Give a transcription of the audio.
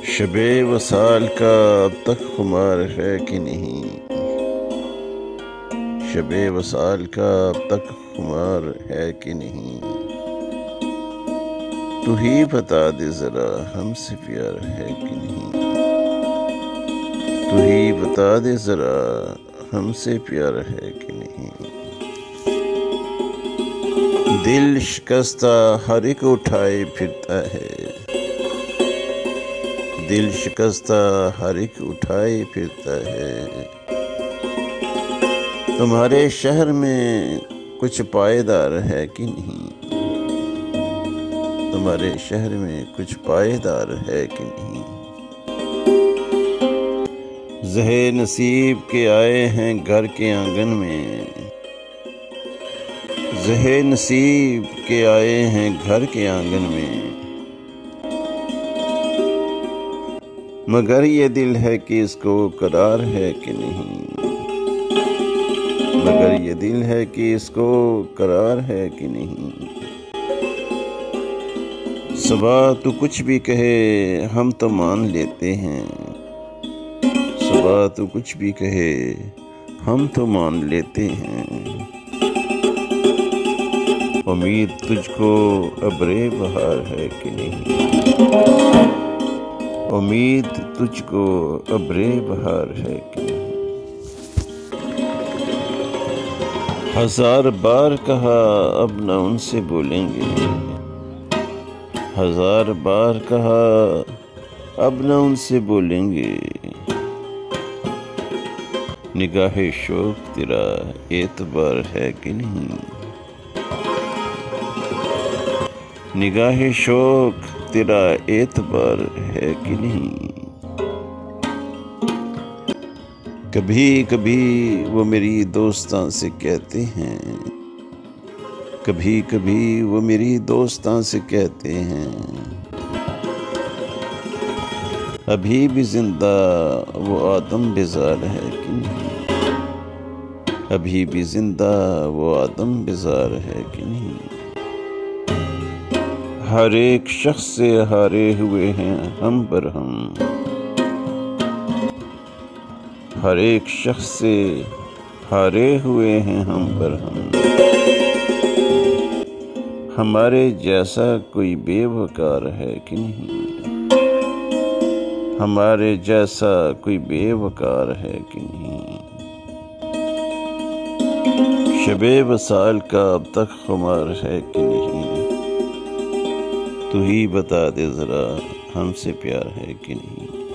شبِ وصال کا اب تک خمار ہے کہ نہیں؟ شبِ وصال کا اب تک خمار ہے کہ نہیں؟ تو ہی بتا دے ذرا ہم سے پیار ہے کہ نہیں؟ تو ہی بتا دے ذرا ہم سے پیار ہے کہ نہیں؟ دل شکستہ ہر ایک اٹھائے پھرتا ہے، دل شکستہ ہر ایک اٹھائے پھرتا ہے۔ تمہارے شہر میں کچھ پائیدار ہے کہ نہیں؟ تمہارے شہر میں کچھ پائیدار ہے کہ نہیں؟ زہے نصیب کے آئے ہیں گھر کے آنگن میں، زہے نصیب کے آئے ہیں گھر کے آنگن میں، مگر یہ دل ہے کہ اس کو قرار ہے کہ نہیں؟ مگر یہ دل ہے کہ اس کو قرار ہے کہ نہیں؟ صبح تو کچھ بھی کہے ہم تو مان لیتے ہیں، صبح تو کچھ بھی کہے ہم تو مان لیتے ہیں۔ امید تجھ کو ابرِ بہار ہے کہ نہیں؟ امید تجھ کو ابرِ بہار ہے کہ نہیں؟ ہزار بار کہا اب نہ ان سے بولیں گے، ہزار بار کہا اب نہ ان سے بولیں گے، نگاہ شوق تیرا اعتبار ہے کہ نہیں؟ نگاہ شوق تیرا اعتبار ہے کہ نہیں؟ کبھی کبھی وہ میری دوستاں سے کہتے ہیں، کبھی کبھی وہ میری دوستاں سے کہتے ہیں، ابھی بھی زندہ وہ آدم بیزار ہے کہ نہیں؟ ابھی بھی زندہ وہ آدم بیزار ہے کہ نہیں؟ ہر ایک شخص سے ہارے ہوئے ہیں ہم برہم، ہر ایک شخص سے ہارے ہوئے ہیں ہم برہم، ہمارے جیسا کوئی بے وقار ہے کہ نہیں؟ ہمارے جیسا کوئی بے وقار ہے کہ نہیں؟ شبِ وصال کا اب تک خمار ہے کہ نہیں؟ تو ہی بتا دے ذرا ہم سے پیار ہے کہ نہیں؟